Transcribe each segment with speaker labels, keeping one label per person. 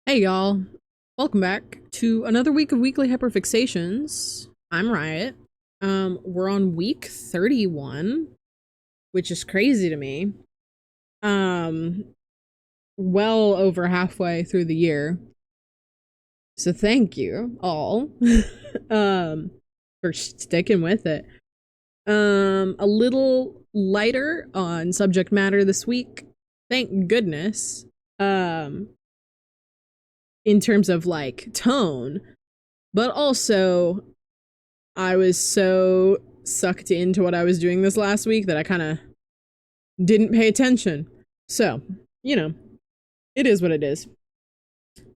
Speaker 1: Hey y'all, welcome back to another week of Weekly Hyperfixations. I'm Riot. We're on week 31, which is crazy to me. Um, well over halfway through the year. So thank you all um for sticking with it. A little lighter on subject matter this week. Thank goodness. Um in terms of like tone, but also I was so sucked into what I was doing this last week that I kind of didn't pay attention. So, you know, it is what it is.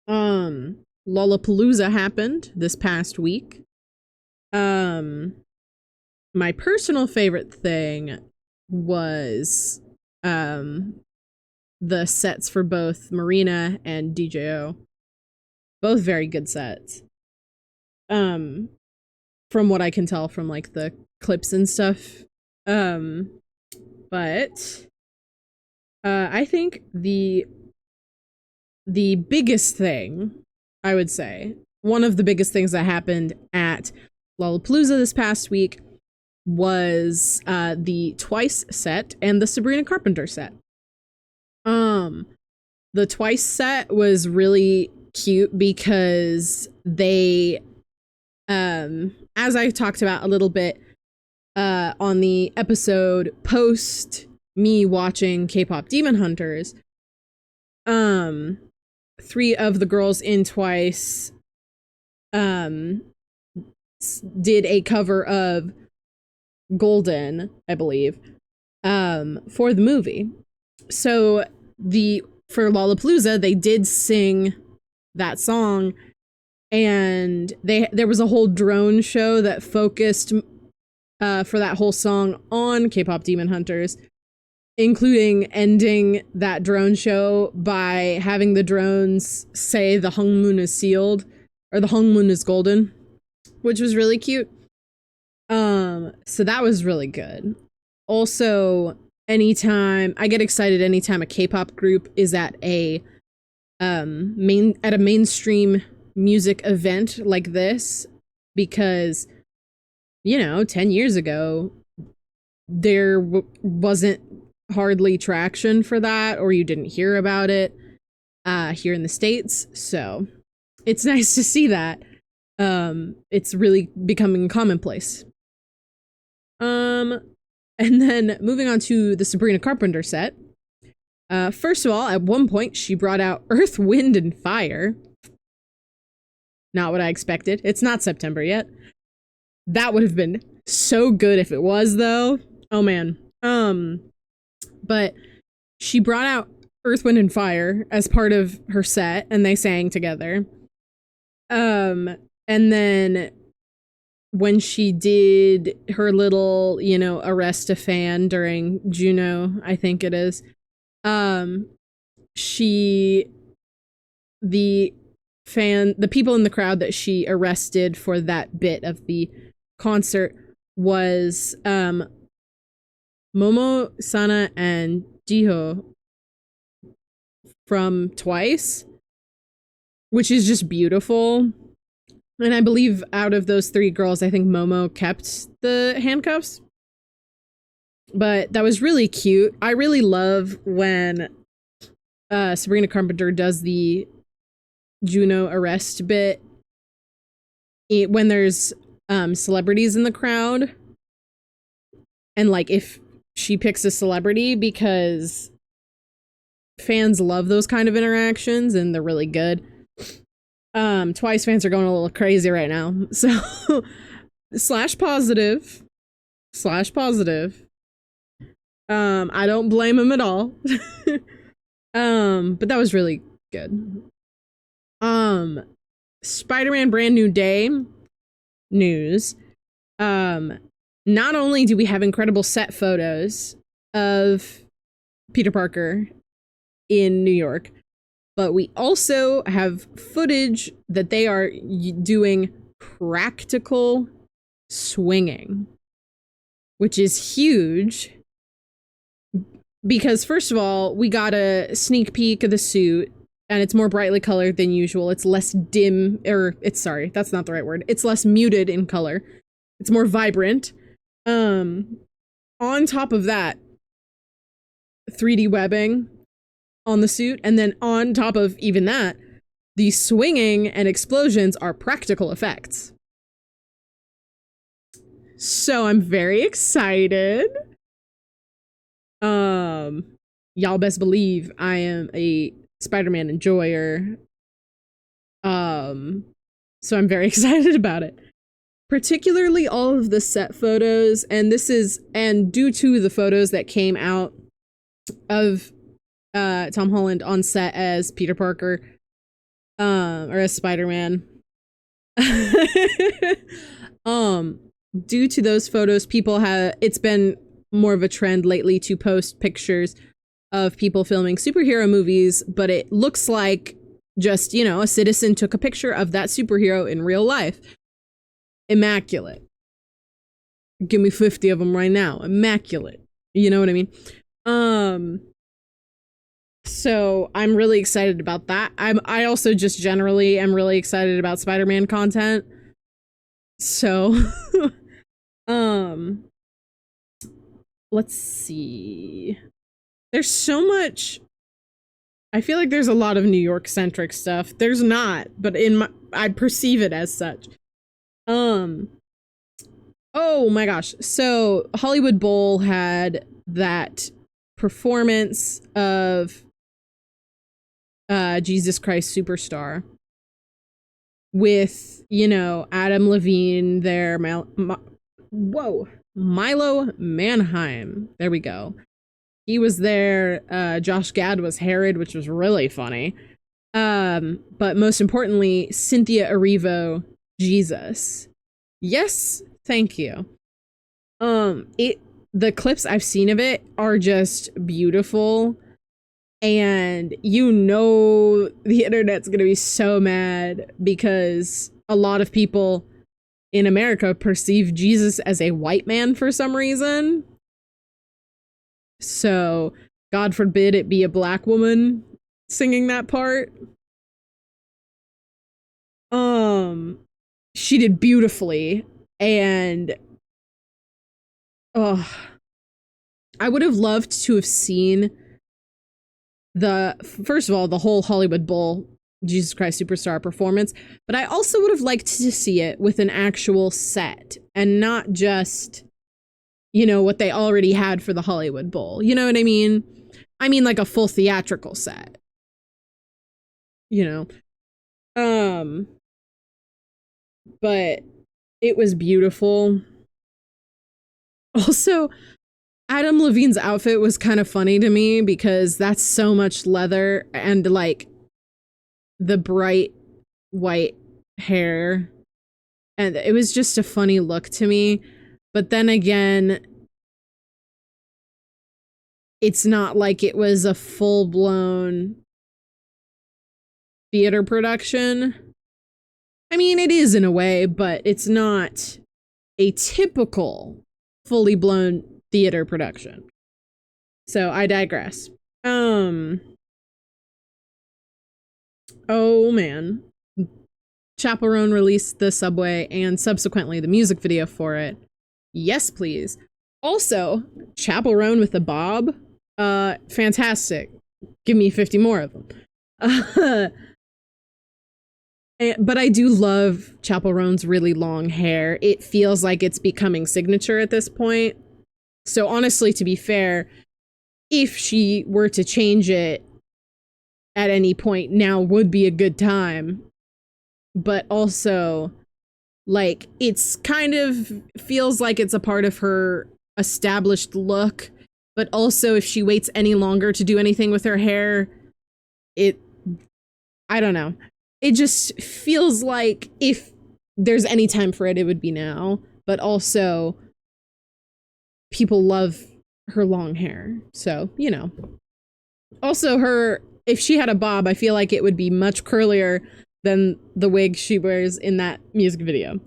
Speaker 1: Lollapalooza happened this past week. Um, my personal favorite thing was the sets for both Marina and DJO. Both very good sets. Um, from what I can tell from like the clips and stuff. Um, but I think the biggest thing, I would say, one of the biggest things that happened at Lollapalooza this past week was the Twice set and the Sabrina Carpenter set. The Twice set was really cute because they as I talked about a little bit on the episode post me watching K-pop Demon Hunters, three of the girls in Twice did a cover of Golden, I believe, for the movie. So for Lollapalooza, they did sing that song, and there was a whole drone show that focused for that whole song on K-pop Demon Hunters, including ending that drone show by having the drones say the Hung Moon is sealed, or the Hung Moon is golden, which was really cute. So that was really good. Also, I get excited anytime a K-pop group is at a mainstream music event like this, because 10 years ago there wasn't hardly traction for that, or you didn't hear about it here in the States. So it's nice to see that it's really becoming commonplace. And then moving on to the Sabrina Carpenter set. First of all, at one point she brought out Earth, Wind, and Fire. Not what I expected. It's not September yet. That would have been so good if it was, though. Oh man. But she brought out Earth, Wind, and Fire as part of her set, and they sang together. And then when she did her little, arrest a fan during Juno, I think it is, the people in the crowd that she arrested for that bit of the concert was Momo, Sana, and Jiho from Twice, which is just beautiful. And I believe out of those three girls, I think Momo kept the handcuffs. But that was really cute. I really love when Sabrina Carpenter does the Juno arrest bit when there's celebrities in the crowd. And like if she picks a celebrity, because fans love those kind of interactions and they're really good. Twice fans are going a little crazy right now. So slash positive. I don't blame him at all. But that was really good. Spider-Man Brand New Day news. Not only do we have incredible set photos of Peter Parker in New York, but we also have footage that they are doing practical swinging, which is huge. Because first of all, we got a sneak peek of the suit and it's more brightly colored than usual. It's less dim, or it's, sorry, that's not the right word. It's less muted in color. It's more vibrant. On top of that, 3D webbing on the suit, and then on top of even that, the swinging and explosions are practical effects. So I'm very excited. Y'all best believe I am a Spider-Man enjoyer. So I'm very excited about it. Particularly all of the set photos, and due to the photos that came out of Tom Holland on set as Peter Parker, or as Spider-Man. Due to those photos, it's been more of a trend lately to post pictures of people filming superhero movies, but it looks like just, a citizen took a picture of that superhero in real life. Immaculate. Give me 50 of them right now. Immaculate. You know what I mean? So I'm really excited about that. I also just generally am really excited about Spider-Man content. So, let's see. There's so much. I feel like there's a lot of New York centric stuff. There's not, but I perceive it as such. Oh my gosh. So Hollywood Bowl had that performance of Jesus Christ Superstar with, Adam Levine there. Milo Manheim. There we go. He was there. Josh Gad was Herod, which was really funny. But most importantly, Cynthia Erivo, Jesus. Yes, thank you. The clips I've seen of it are just beautiful. And the internet's gonna be so mad because a lot of people in America perceive Jesus as a white man for some reason. So, God forbid it be a black woman singing that part. She did beautifully, and I would have loved to have seen first of all, the whole Hollywood Bowl Jesus Christ Superstar performance, but I also would have liked to see it with an actual set and not just, what they already had for the Hollywood Bowl. You know what I mean? I mean, like a full theatrical set. But it was beautiful. Also, Adam Levine's outfit was kind of funny to me because that's so much leather and like the bright white hair. And it was just a funny look to me. But then again, it's not like it was a full-blown theater production. I mean, it is in a way, but it's not a typical fully blown theater production. So I digress. Oh man. Chappell Roan released the Subway and subsequently the music video for it. Yes, please. Also, Chappell Roan with the bob. Fantastic. Give me 50 more of them. But I do love Chappell Roan's really long hair. It feels like it's becoming signature at this point. So honestly, to be fair, if she were to change it at any point, now would be a good time. But also, like, it's kind of feels like it's a part of her established look. But also, if she waits any longer to do anything with her hair, I don't know. It just feels like if there's any time for it, it would be now. But also, people love her long hair. So, Also, if she had a bob, I feel like it would be much curlier than the wig she wears in that music video.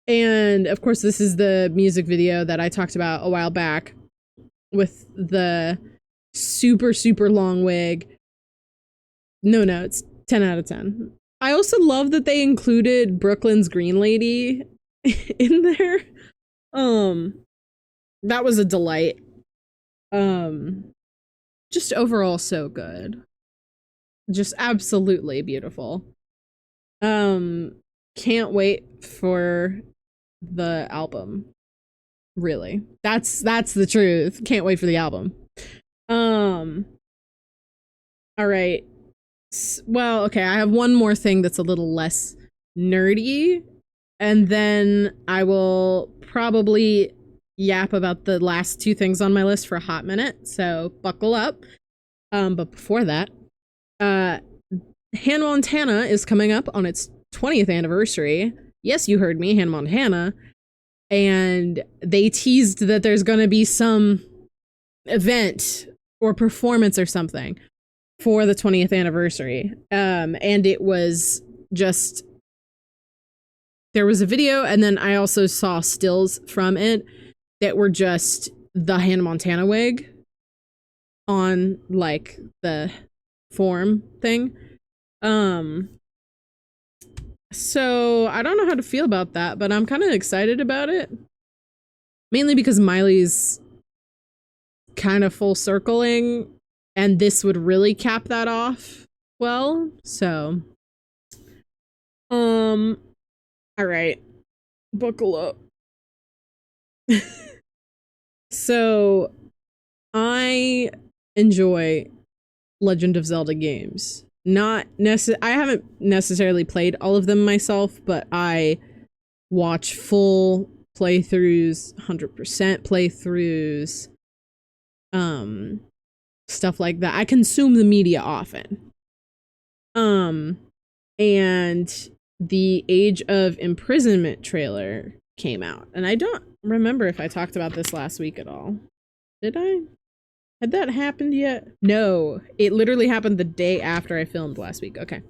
Speaker 1: And of course, this is the music video that I talked about a while back with the super, super long wig. No notes. 10 out of 10. I also love that they included Brooklyn's Green Lady in there. That was a delight. Just overall so good. Just absolutely beautiful. Can't wait for the album. Really. That's the truth. Can't wait for the album. All right. Well, okay, I have one more thing that's a little less nerdy, and then I will probably yap about the last two things on my list for a hot minute, so buckle up. But before that, Hannah Montana is coming up on its 20th anniversary. Yes, you heard me, Hannah Montana. And they teased that there's going to be some event or performance or something for the 20th anniversary. And it was just, there was a video, and then I also saw stills from it that were just the Hannah Montana wig on like the form thing. So I don't know how to feel about that, but I'm kind of excited about it. Mainly because Miley's kind of full circling, and this would really cap that off well. So, all right, buckle up. So, I enjoy Legend of Zelda games. I haven't necessarily played all of them myself, but I watch full playthroughs, 100% playthroughs, stuff like that. I consume the media often. And the Age of Imprisonment trailer came out, and I don't remember if I talked about this last week at all. Did I? Had that happened yet? No, it literally happened the day after I filmed last week. Okay.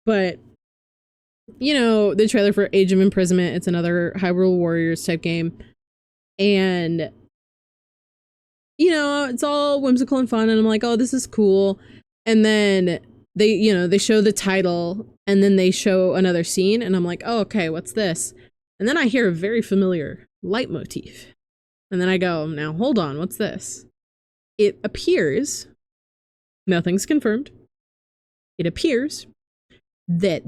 Speaker 1: But, you know, the trailer for Age of Imprisonment, it's another Hyrule Warriors type game. And, you know, it's all whimsical and fun, and I'm like, oh, this is cool. And then they show the title, and then they show another scene, and I'm like, oh, okay, what's this? And then I hear a very familiar leitmotif. And then I go, now hold on, what's this? It appears, nothing's confirmed, it appears that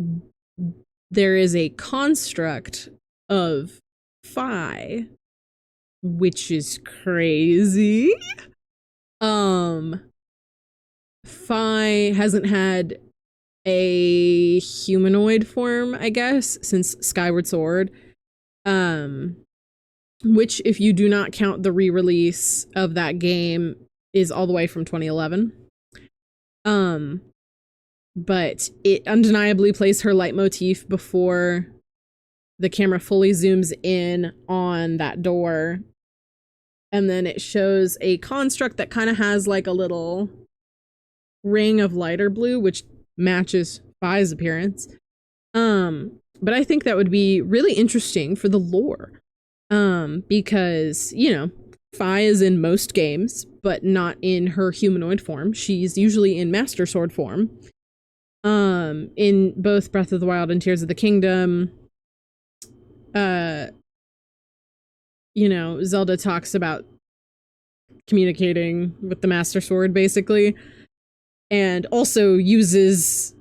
Speaker 1: there is a construct of Fi, which is crazy. Fi hasn't had a humanoid form, I guess, since Skyward Sword. Which, if you do not count the re-release of that game, is all the way from 2011. But it undeniably plays her leitmotif before the camera fully zooms in on that door. And then it shows a construct that kind of has like a little ring of lighter blue, which matches Fi's appearance. But I think that would be really interesting for the lore. Because, you know, Fi is in most games, but not in her humanoid form. She's usually in Master Sword form. In both Breath of the Wild and Tears of the Kingdom, you know, Zelda talks about communicating with the Master Sword, basically, and also uses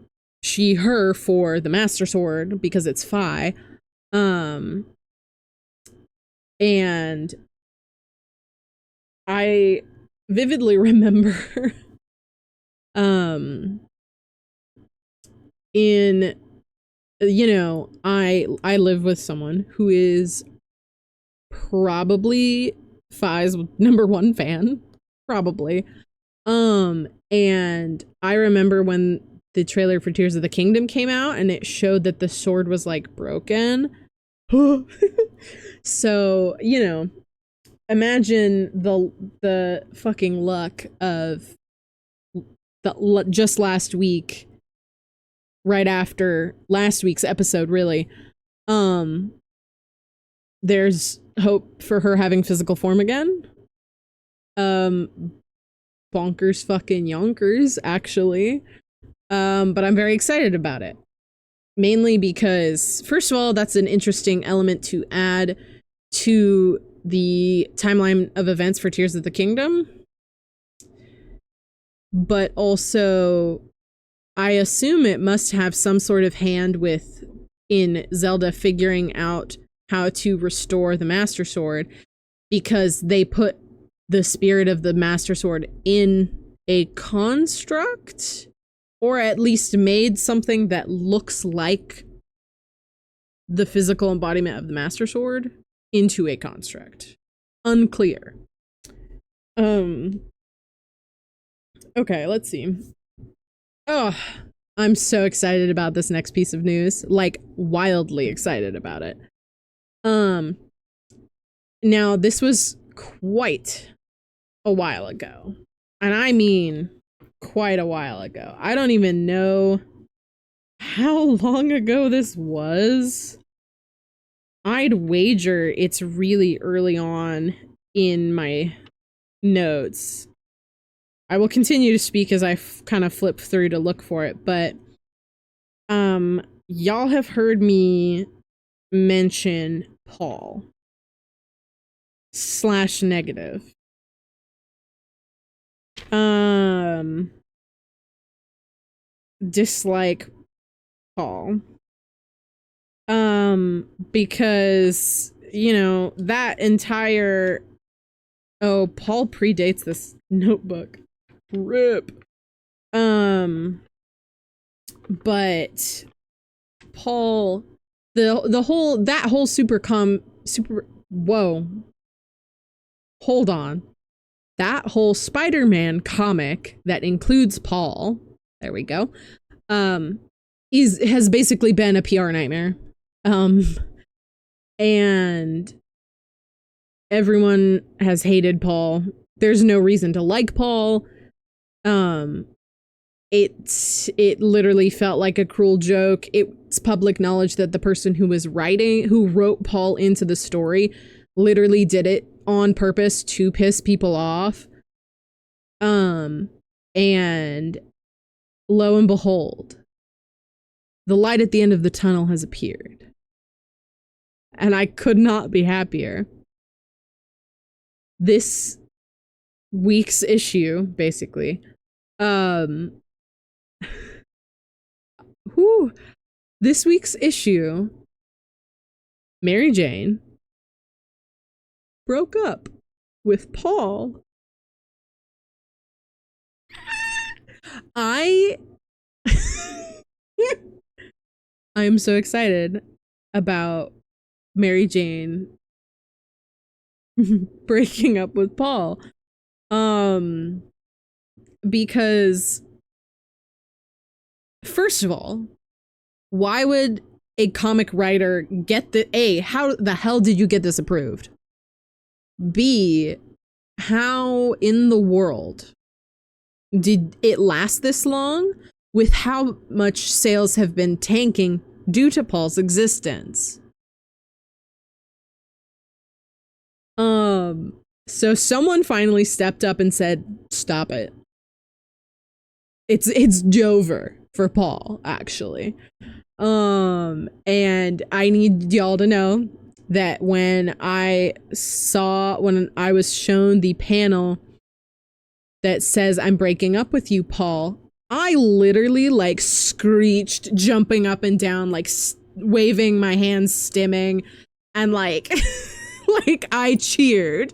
Speaker 1: she/her for the Master Sword because it's Fi. And I vividly remember in, you know, I live with someone who is probably Fi's #1 fan, probably. And I remember when the trailer for Tears of the Kingdom came out and it showed that the sword was like broken. So, you know, imagine the fucking luck of just last week, right after last week's episode, really. There's hope for her having physical form again. Bonkers fucking yonkers, actually. But I'm very excited about it. Mainly because, first of all, that's an interesting element to add to the timeline of events for Tears of the Kingdom. But also, I assume it must have some sort of hand with in Zelda figuring out how to restore the Master Sword, because they put the spirit of the Master Sword in a construct, or at least made something that looks like the physical embodiment of the Master Sword into a construct. Unclear. Okay, let's see. Oh, I'm so excited about this next piece of news. Like, wildly excited about it. Now, this was quite a while ago. And I mean quite a while ago. I don't even know how long ago this was. I'd wager it's really early on in my notes. I will continue to speak as I kind of flip through to look for it, but y'all have heard me mention Paul / negative. Dislike Paul. Because, you know, that entire... Oh, Paul predates this notebook. RIP. But Paul, that whole whoa. Hold on. That whole Spider-Man comic that includes Paul, there we go, has basically been a PR nightmare. And everyone has hated Paul. There's no reason to like Paul. It literally felt like a cruel joke. It's public knowledge that the person who wrote Paul into the story literally did it on purpose to piss people off. And lo and behold, the light at the end of the tunnel has appeared. And I could not be happier. This week's issue, basically, this week's issue, Mary Jane broke up with Paul. I am so excited about Mary Jane breaking up with Paul. Because first of all, why would a comic writer get how the hell did you get this approved? B, how in the world did it last this long with how much sales have been tanking due to Paul's existence? So someone finally stepped up and said, stop it. It's Jover for Paul, actually. And I need y'all to know that when I was shown the panel that says I'm breaking up with you, Paul, I literally like screeched, jumping up and down, like waving my hands, stimming, and like like I cheered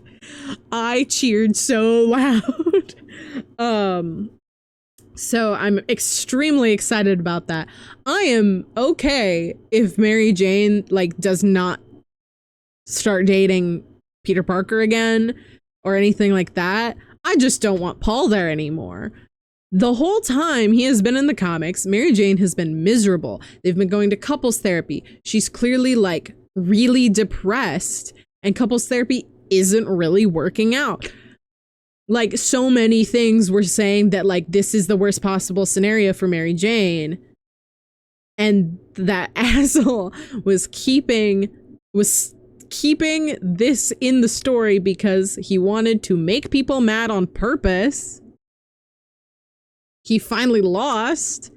Speaker 1: so loud. So I'm extremely excited about that. I am okay if Mary Jane like does not start dating Peter Parker again or anything like that. I just don't want Paul there anymore. The whole time he has been in the comics, Mary Jane has been miserable. They've been going to couples therapy. She's clearly like really depressed, and couples therapy isn't really working out. Like, so many things were saying that like this is the worst possible scenario for Mary Jane, and that asshole was keeping this in the story because he wanted to make people mad on purpose. He finally lost,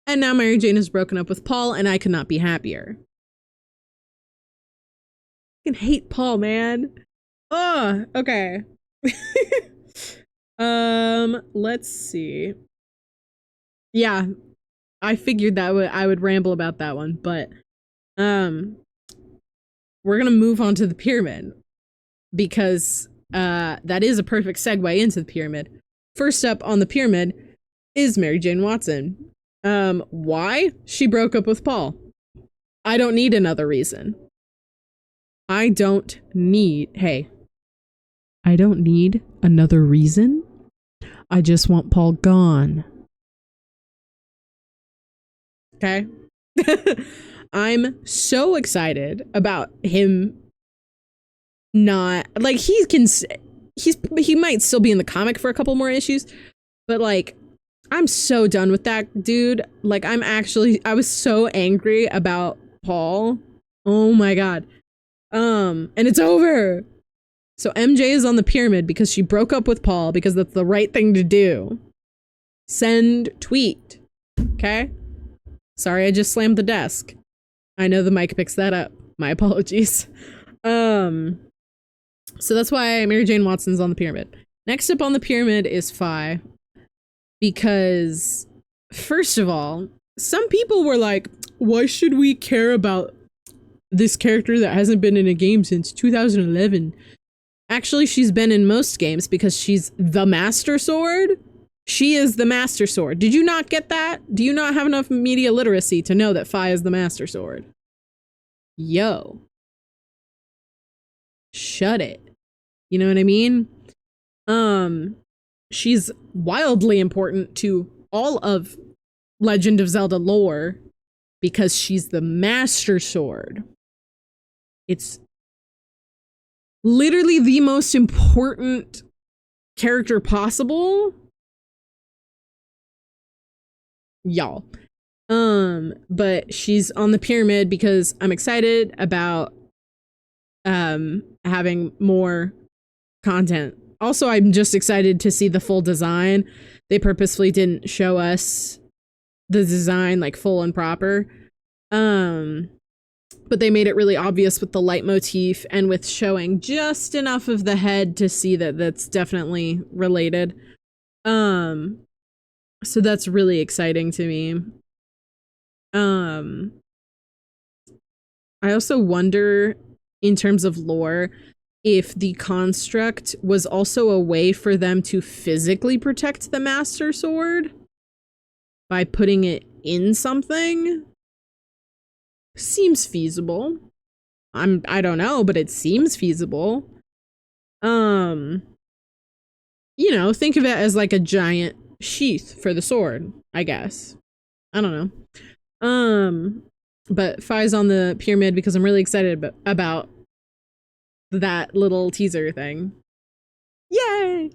Speaker 1: and now Mary Jane has broken up with Paul, and I could not be happier. I can hate Paul, man. Oh, okay. Let's see. Yeah, I figured that I would ramble about that one, but we're gonna move on to the pyramid because that is a perfect segue into the pyramid. First up on the pyramid is Mary Jane Watson. Why? She broke up with Paul. I don't need another reason. I don't need another reason. I just want Paul gone. Okay? I'm so excited about him not, like, he might still be in the comic for a couple more issues, but like, I'm so done with that dude. Like, I was so angry about Paul. Oh my god. And it's over. So MJ is on the pyramid because she broke up with Paul because that's the right thing to do. Send tweet. Okay? Sorry, I just slammed the desk. I know the mic picks that up. My apologies. So that's why Mary Jane Watson's on the pyramid. Next up on the pyramid is Fi. Because, first of all, some people were like, why should we care about this character that hasn't been in a game since 2011? Actually, she's been in most games because she's the Master Sword. She is the Master Sword. Did you not get that? Do you not have enough media literacy to know that Fi is the Master Sword? Yo. Shut it. You know what I mean? She's wildly important to all of Legend of Zelda lore because she's the Master Sword. It's literally the most important character possible. Y'all. But she's on the pyramid because I'm excited about having more content. Also, I'm just excited to see the full design. They purposefully didn't show us the design like full and proper. But they made it really obvious with the leitmotif and with showing just enough of the head to see that that's definitely related. So that's really exciting to me. I also wonder, in terms of lore, if the construct was also a way for them to physically protect the Master Sword by putting it in something. Seems feasible. I don't know, but it seems feasible. You know, think of it as like a giant sheath for the sword, I guess. I don't know. But Fi's on the pyramid because I'm really excited about that little teaser thing. Yay!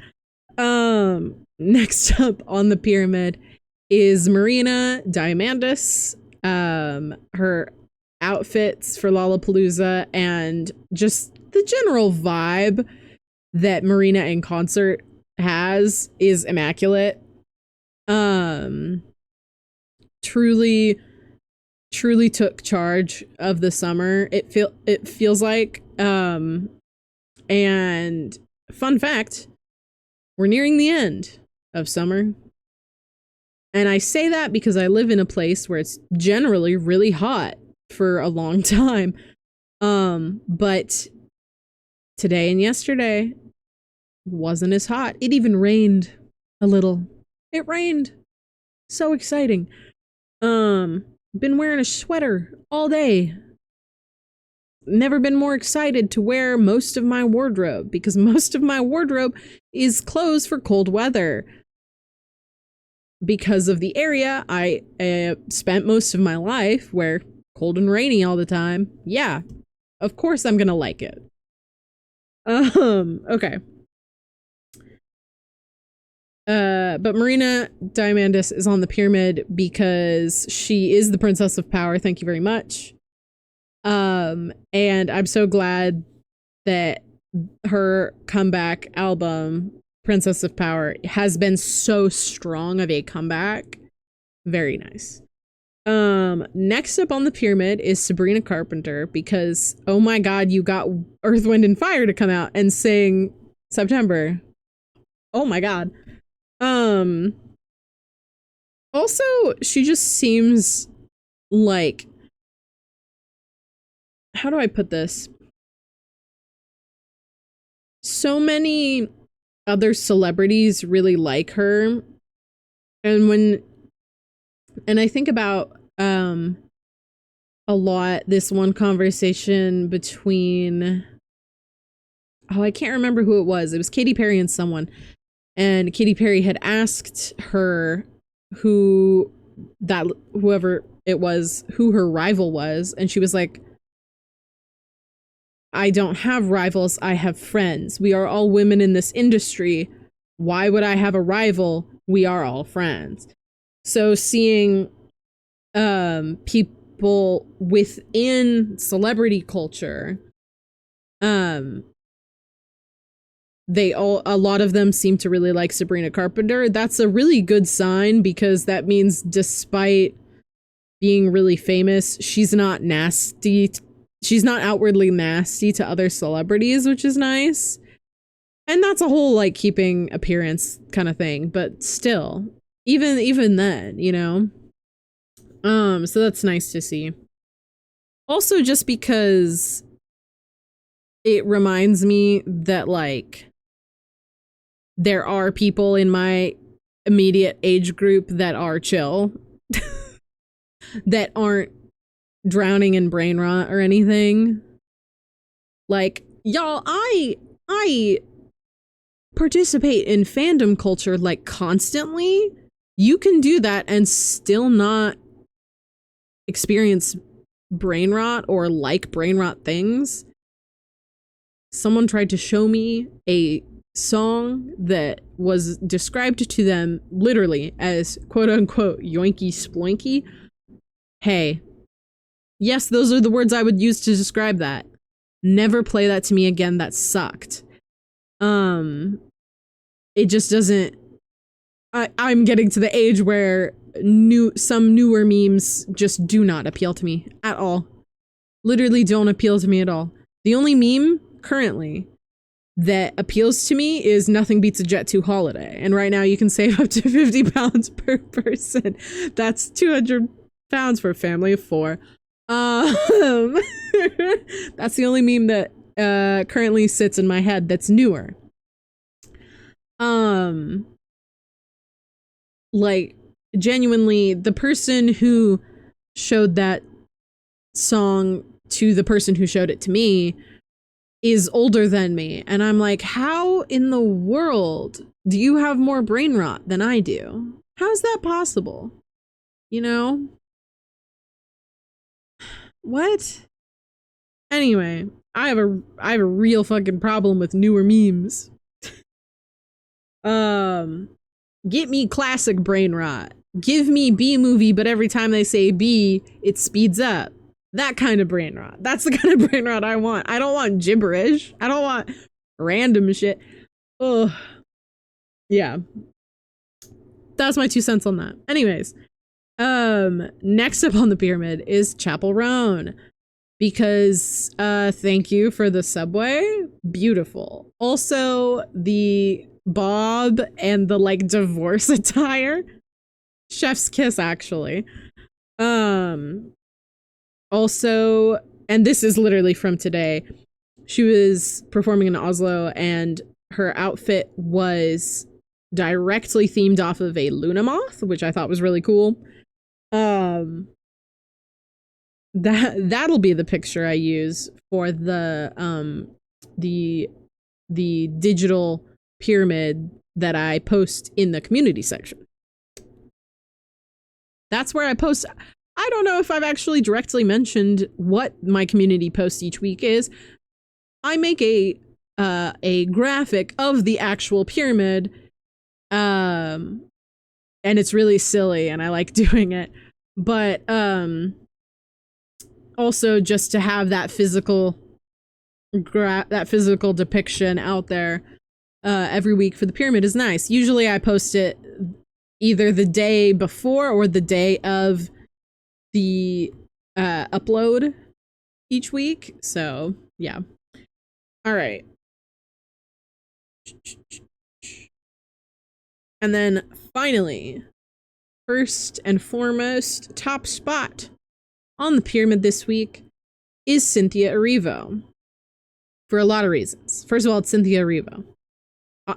Speaker 1: Next up on the pyramid is Marina Diamandis. Her outfits for Lollapalooza and just the general vibe that Marina in concert has is immaculate. Truly took charge of the summer. It feels like. And fun fact, we're nearing the end of summer. And I say that because I live in a place where it's generally really hot for a long time. But today and yesterday wasn't as hot. It even rained a little. It rained. So exciting. Been wearing a sweater all day. Never been more excited to wear most of my wardrobe because most of my wardrobe is clothes for cold weather. Because of the area I spent most of my life where cold and rainy all the time. Yeah, of course I'm gonna like it. Okay. But Marina Diamandis is on the pyramid because she is the Princess of Power. Thank you very much. And I'm so glad that her comeback album, Princess of Power, has been so strong of a comeback. Very nice. Next up on the pyramid is Sabrina Carpenter, because oh my god, you got Earth, Wind, and Fire to come out and sing September. Oh my god. Also, she just seems like, how do I put this? So many other celebrities really like her. And I think about a lot this one conversation between, oh, I can't remember who it was. It was Katy Perry and someone. And Katy Perry had asked her whoever it was, who her rival was, and she was like, I don't have rivals, I have friends. We are all women in this industry. Why would I have a rival? We are all friends. So seeing people within celebrity culture, a lot of them seem to really like Sabrina Carpenter. That's a really good sign, because that means despite being really famous, she's not nasty. She's not outwardly nasty to other celebrities, which is nice. And that's a whole like keeping appearance kind of thing, but still, even then, you know. So that's nice to see. Also, just because it reminds me that like there are people in my immediate age group that are chill, that aren't drowning in brain rot or anything. Like, y'all, I participate in fandom culture like constantly. You can do that and still not experience brain rot or like brain rot things. Someone tried to show me a song that was described to them literally as quote unquote yoinky sploinky. Hey, yes, those are the words I would use to describe that. Never play that to me again. That sucked. It just doesn't. I'm getting to the age where some newer memes just do not appeal to me at all. Literally don't appeal to me at all. The only meme currently that appeals to me is Nothing Beats a Jet 2 Holiday. And right now you can save up to 50 pounds per person. That's 200 pounds for a family of 4. That's the only meme that currently sits in my head that's newer. Like, genuinely, the person who showed that song to the person who showed it to me is older than me. And I'm like, how in the world do you have more brain rot than I do? How's that possible? You know? What? Anyway, I have a real fucking problem with newer memes. Get me classic brain rot. Give me B movie, but every time they say B, it speeds up. That kind of brain rot. That's the kind of brain rot I want. I don't want gibberish. I don't want random shit. Ugh. Yeah. That's my 2 cents on that. Anyways, next up on the pyramid is Chapel Roan, because thank you for the subway. Beautiful. Also, the bob and the like divorce attire. Chef's kiss, actually. Also, and this is literally from today, she was performing in Oslo and her outfit was directly themed off of a Luna moth, which I thought was really cool. That'll be the picture I use for the digital pyramid that I post in the community section. That's where I post. I don't know if I've actually directly mentioned what my community post each week is. I make a graphic of the actual pyramid, and it's really silly and I like doing it. But also just to have that physical depiction out there every week for the pyramid is nice. Usually I post it either the day before or the day of the upload each week. So yeah. All right. And then finally, first and foremost, top spot on the pyramid this week is Cynthia Erivo. For a lot of reasons. First of all, it's Cynthia Erivo.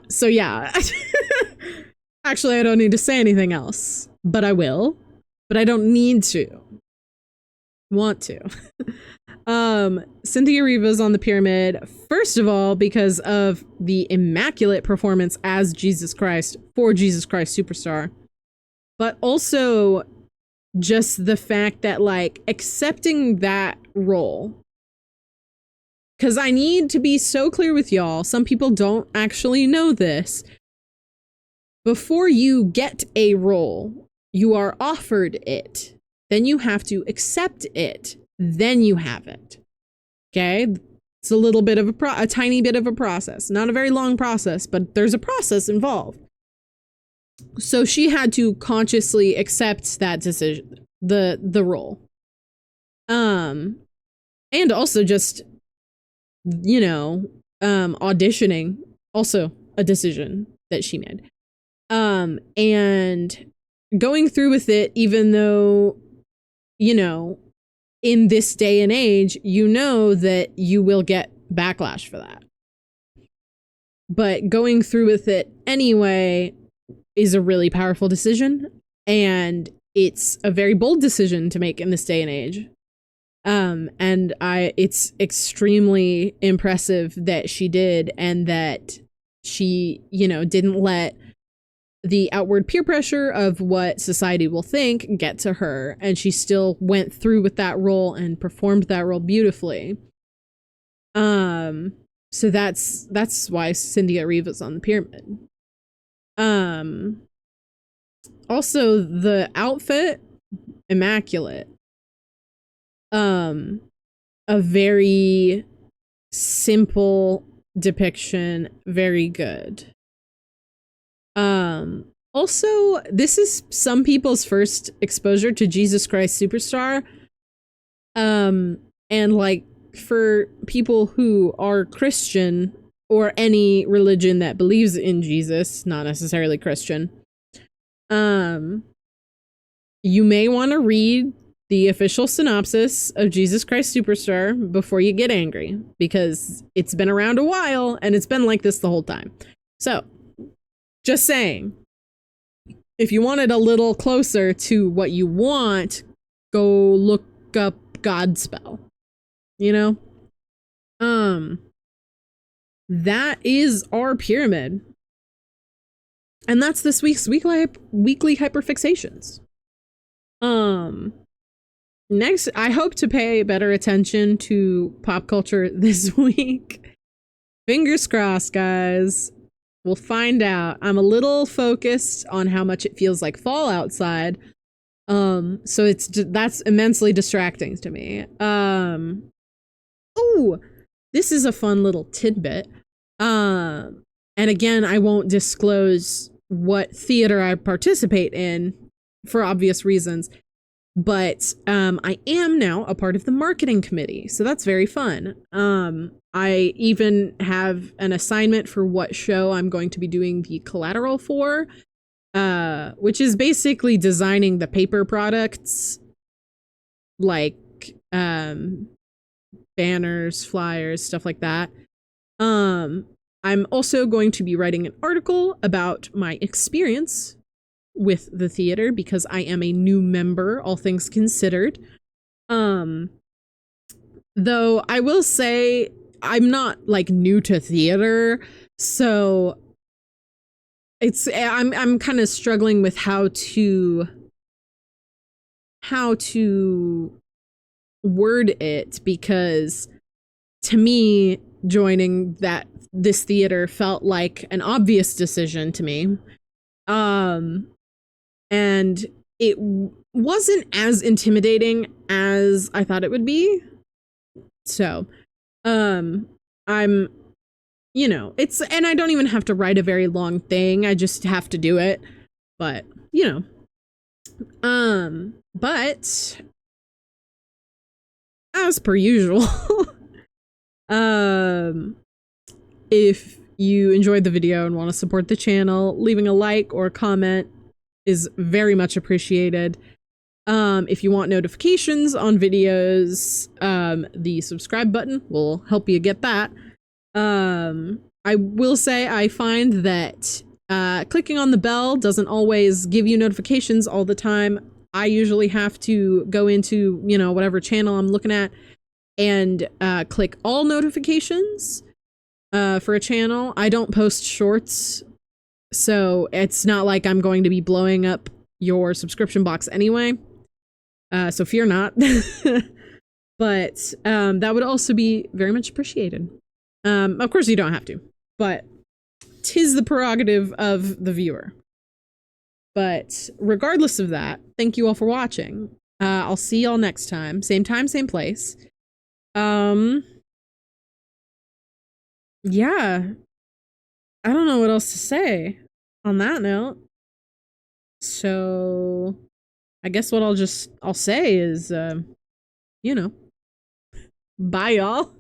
Speaker 1: So yeah. Actually, I don't need to say anything else, but I will. But I don't need to. Want to. Cynthia Erivo's on the pyramid, first of all, because of the immaculate performance as Jesus Christ for Jesus Christ Superstar, but also just the fact that, like, accepting that role. Because I need to be so clear with y'all, some people don't actually know this. Before you get a role, you are offered it. Then you have to accept it. Then you have it. Okay? It's a little bit of a tiny bit of a process. Not a very long process, but there's a process involved. So she had to consciously accept that decision, the role. And also just, you know, auditioning, also a decision that she made. And going through with it, even though, you know, in this day and age, you know that you will get backlash for that. But going through with it anyway is a really powerful decision, and it's a very bold decision to make in this day and age. And it's extremely impressive that she did, and that she, you know, didn't let the outward peer pressure of what society will think get to her, and she still went through with that role and performed that role beautifully. So that's why Cynthia Erivo's on the pyramid. Also the outfit, immaculate. A very simple depiction, very good. Also, this is some people's first exposure to Jesus Christ Superstar. And like, for people who are Christian or any religion that believes in Jesus, not necessarily Christian, you may want to read the official synopsis of Jesus Christ Superstar before you get angry, because it's been around a while and it's been like this the whole time. So, just saying, if you want it a little closer to what you want, go look up Godspell. You know? That is our pyramid. And that's this week's weekly hyperfixations. Next, I hope to pay better attention to pop culture this week. Fingers crossed, guys. We'll find out. I'm a little focused on how much it feels like fall outside. So that's immensely distracting to me. Oh, this is a fun little tidbit. And again, I won't disclose what theater I participate in for obvious reasons. But I am now a part of the marketing committee, so that's very fun. I even have an assignment for what show I'm going to be doing the collateral for, which is basically designing the paper products, like banners, flyers, stuff like that. I'm also going to be writing an article about my experience with the theater, because I am a new member, all things considered. Though I will say I'm not like new to theater, so I'm kind of struggling with how to word it, because to me joining this theater felt like an obvious decision to me. And it wasn't as intimidating as I thought it would be. So, I'm, you know, and I don't even have to write a very long thing. I just have to do it. But, you know, but as per usual, if you enjoyed the video and want to support the channel, leaving a like or a comment is very much appreciated. If you want notifications on videos, the subscribe button will help you get that. I will say I find that clicking on the bell doesn't always give you notifications all the time. I usually have to go into, you know, whatever channel I'm looking at and click all notifications for a channel. I don't post shorts, so it's not like I'm going to be blowing up your subscription box anyway. So fear not. But that would also be very much appreciated. Of course you don't have to, but 'tis the prerogative of the viewer. But regardless of that, thank you all for watching. I'll see y'all next time. Same time, same place. Yeah. I don't know what else to say on that note. So I guess what I'll say is, you know, bye y'all.